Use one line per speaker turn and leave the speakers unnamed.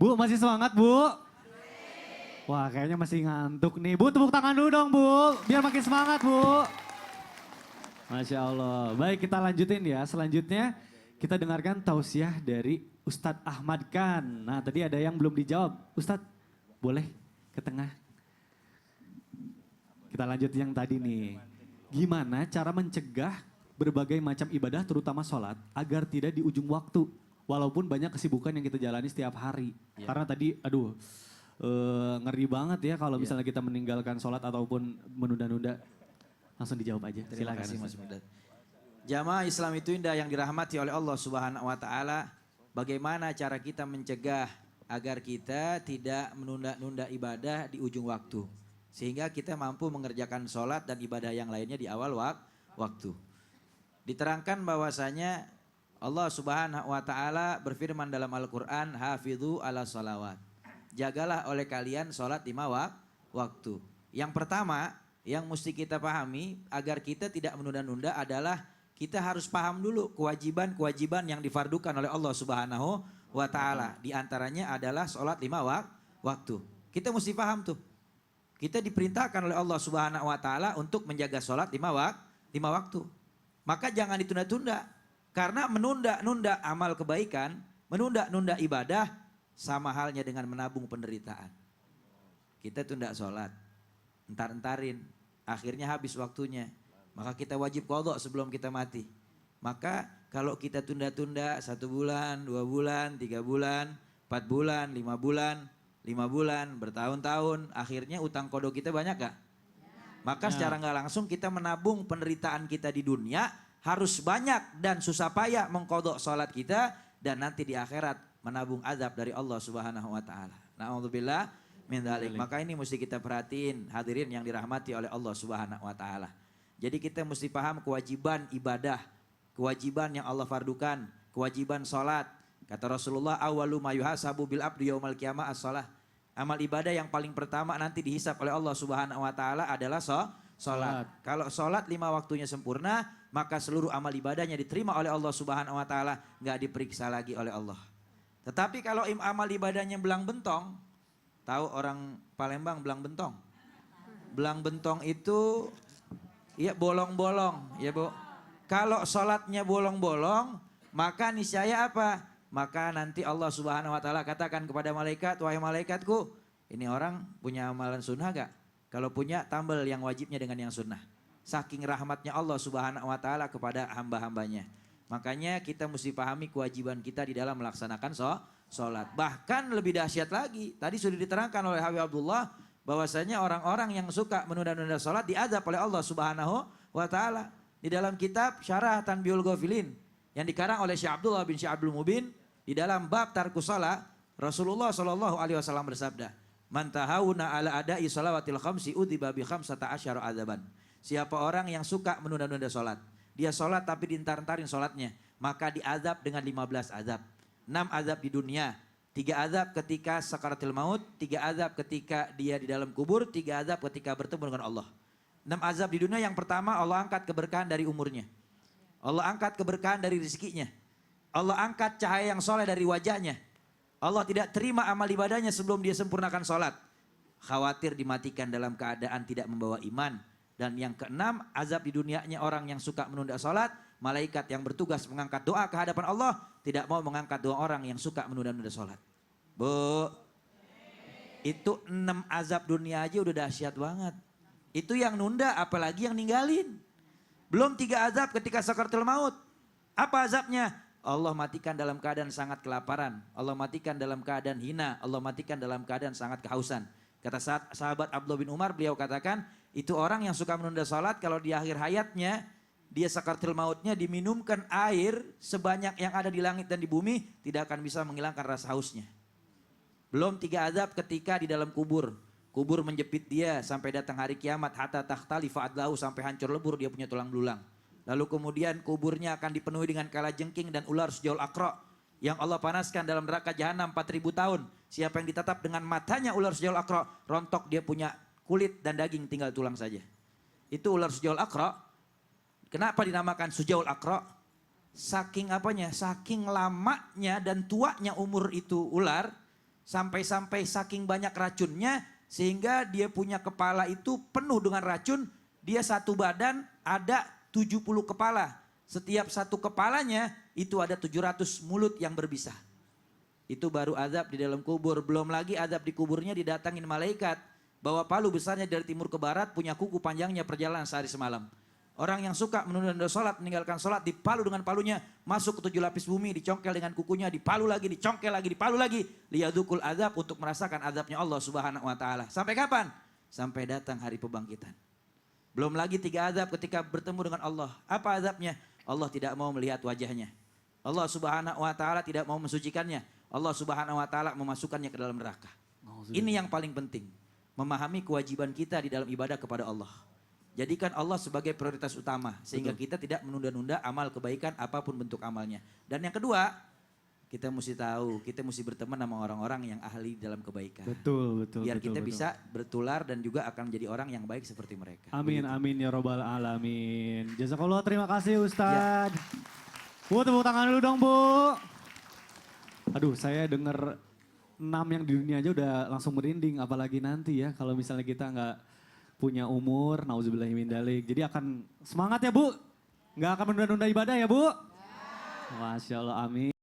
Bu, masih semangat Bu? Wah kayaknya masih ngantuk nih. Bu tepuk tangan dulu dong Bu, biar makin semangat Bu. Masya Allah. Baik kita lanjutin ya. Selanjutnya kita dengarkan tausiah dari Ustadz Ahmad Khan. Nah tadi ada yang belum dijawab. Ustadz boleh ke tengah. Kita lanjut yang tadi nih. Gimana cara mencegah berbagai macam ibadah terutama sholat agar tidak di ujung waktu. Walaupun banyak kesibukan yang kita jalani setiap hari. Ya. Karena tadi aduh ngeri banget ya kalau misalnya kita meninggalkan sholat ataupun menunda-nunda. Langsung dijawab aja.
Terima
Silakan.
kasih Mas Mirdad. Jamaah Islam itu indah yang dirahmati oleh Allah Subhanahu wa taala. Bagaimana cara kita mencegah agar kita tidak menunda-nunda ibadah di ujung waktu. Sehingga kita mampu mengerjakan sholat dan ibadah yang lainnya di awal waktu. Diterangkan bahwasanya Allah Subhanahu wa taala berfirman dalam Al-Qur'an, "Hafidhu 'ala shalawat." Jagalah oleh kalian sholat 5 waktu. Yang pertama yang mesti kita pahami agar kita tidak menunda-nunda adalah kita harus paham dulu kewajiban-kewajiban yang difardukan oleh Allah Subhanahu wa taala. Di antaranya adalah sholat 5 waktu. Kita mesti paham tuh. Kita diperintahkan oleh Allah Subhanahu wa taala untuk menjaga sholat 5 waktu. Maka jangan ditunda-tunda. Karena menunda-nunda amal kebaikan, menunda-nunda ibadah sama halnya dengan menabung penderitaan. Kita tunda sholat, entar-entarin, akhirnya habis waktunya. Maka kita wajib qadha sebelum kita mati. Maka kalau kita tunda-tunda 1 bulan, 2 bulan, 3 bulan, 4 bulan, 5 bulan, bertahun-tahun, akhirnya utang qadha kita banyak gak? Maka secara nggak langsung kita menabung penderitaan kita di dunia harus banyak dan susah payah mengqadha sholat kita dan nanti di akhirat menabung azab dari Allah Subhanahu wa taala. Na'udzubillah min dzalik. Maka ini mesti kita perhatiin hadirin yang dirahmati oleh Allah Subhanahu wa taala. Jadi kita mesti paham kewajiban ibadah, kewajiban yang Allah fardukan, kewajiban sholat. Kata Rasulullah, "Awwalu ma yuhasabu bil abdi yaumal qiyamah as-shalah." Amal ibadah yang paling pertama nanti dihisap oleh Allah Subhanahu wa taala adalah sholat. Kalau sholat 5 waktunya sempurna, maka seluruh amal ibadahnya diterima oleh Allah Subhanahu wa taala, enggak diperiksa lagi oleh Allah. Tetapi kalau amal ibadahnya belang bentong, tahu orang Palembang belang bentong? Belang bentong itu ya bolong-bolong, ya Bu. Kalau sholatnya bolong-bolong, maka niscaya apa? Maka nanti Allah Subhanahu wa taala katakan kepada malaikat, "Wahai malaikatku, ini orang punya amalan sunnah gak? Kalau punya, tambal yang wajibnya dengan yang sunnah." Saking rahmatnya Allah Subhanahu wa taala kepada hamba-hambanya. Makanya kita mesti pahami kewajiban kita di dalam melaksanakan sholat. Bahkan lebih dahsyat lagi, tadi sudah diterangkan oleh Habib Abdullah bahwasanya orang-orang yang suka menunda-nunda sholat diazab oleh Allah Subhanahu wa taala. Di dalam kitab Syarah Tanbihul Ghafilin yang dikarang oleh Syekh Abdullah bin Syekh Abdul Mubin, di dalam bab tarkus shalah, Rasulullah SAW bersabda, "Man tahawuna ala adai shalawatil khamsi udhiba bi khamsata asyara adzaban." Siapa orang yang suka menunda-nunda sholat, dia sholat tapi diintar-intarin sholatnya, maka diazab dengan 15 azab. 6 azab di dunia, 3 azab ketika sakaratul maut, 3 azab ketika dia di dalam kubur, 3 azab ketika bertemu dengan Allah. 6 azab di dunia, yang pertama Allah angkat keberkahan dari umurnya. Allah angkat keberkahan dari rezekinya. Allah angkat cahaya yang soleh dari wajahnya. Allah tidak terima amal ibadahnya sebelum dia sempurnakan sholat. Khawatir dimatikan dalam keadaan tidak membawa iman. Dan yang keenam, azab di dunianya orang yang suka menunda sholat. Malaikat yang bertugas mengangkat doa ke hadapan Allah tidak mau mengangkat doa orang yang suka menunda-nunda sholat. Bu, itu 6 azab dunia aja udah dahsyat banget. Itu yang nunda, apalagi yang ninggalin. Belum 3 azab ketika sakaratul maut. Apa azabnya? Allah matikan dalam keadaan sangat kelaparan. Allah matikan dalam keadaan hina. Allah matikan dalam keadaan sangat kehausan. Kata sahabat Abdullah bin Umar, beliau katakan, itu orang yang suka menunda salat kalau di akhir hayatnya, dia sakaratul mautnya diminumkan air sebanyak yang ada di langit dan di bumi, tidak akan bisa menghilangkan rasa hausnya. Belum 3 azab ketika di dalam kubur. Kubur menjepit dia sampai datang hari kiamat, hatta takhtalifa adlahu, sampai hancur lebur dia punya tulang belulang. Lalu kemudian kuburnya akan dipenuhi dengan kalajengking dan ular sejauh akro yang Allah panaskan dalam neraka jahanam 4000 tahun. Siapa yang ditatap dengan matanya ular sejauh akro, rontok dia punya kulit dan daging, tinggal tulang saja. Itu ular sejauh akro. Kenapa dinamakan sejauh akro? Saking apanya? Saking lamanya dan tuanya umur itu ular, Sampai-sampai saking banyak racunnya sehingga dia punya kepala itu penuh dengan racun. Dia satu badan ada 70 kepala. Setiap satu kepalanya itu ada 700 mulut yang berbisa. Itu baru azab di dalam kubur. Belum lagi azab di kuburnya didatangin malaikat. Bawa palu besarnya dari timur ke barat, punya kuku panjangnya perjalanan sehari semalam. Orang yang suka menunda-nunda sholat, meninggalkan sholat, dipalu dengan palunya, masuk ke 7 lapis bumi, dicongkel dengan kukunya, dipalu lagi, dicongkel lagi, dipalu lagi. Liyadukul azab, untuk merasakan azabnya Allah subhanahu wa ta'ala. Sampai kapan? Sampai datang hari pembangkitan. Belum lagi 3 azab ketika bertemu dengan Allah. Apa azabnya? Allah tidak mau melihat wajahnya. Allah subhanahu wa ta'ala tidak mau mensucikannya. Allah subhanahu wa ta'ala memasukkannya ke dalam neraka. Ini yang paling penting. Memahami kewajiban kita di dalam ibadah kepada Allah. Jadikan Allah sebagai prioritas utama. Sehingga kita tidak menunda-nunda amal kebaikan apapun bentuk amalnya. Dan yang kedua, kita mesti tahu, kita mesti berteman sama orang-orang yang ahli dalam kebaikan.
Betul.
Biar kita bisa bertular dan juga akan menjadi orang yang baik seperti mereka.
Amin,
Begitu.
amin ya robbal alamin. Jazakallah, terima kasih Ustadz. Bu, tepuk tangan dulu dong Bu. Aduh, saya denger 6 yang di dunia aja udah langsung merinding, apalagi nanti ya kalau misalnya kita nggak punya umur, nauzubillahi min dzalik. Jadi akan semangat ya Bu, nggak akan menunda-nunda ibadah ya Bu. Masya Allah, amin.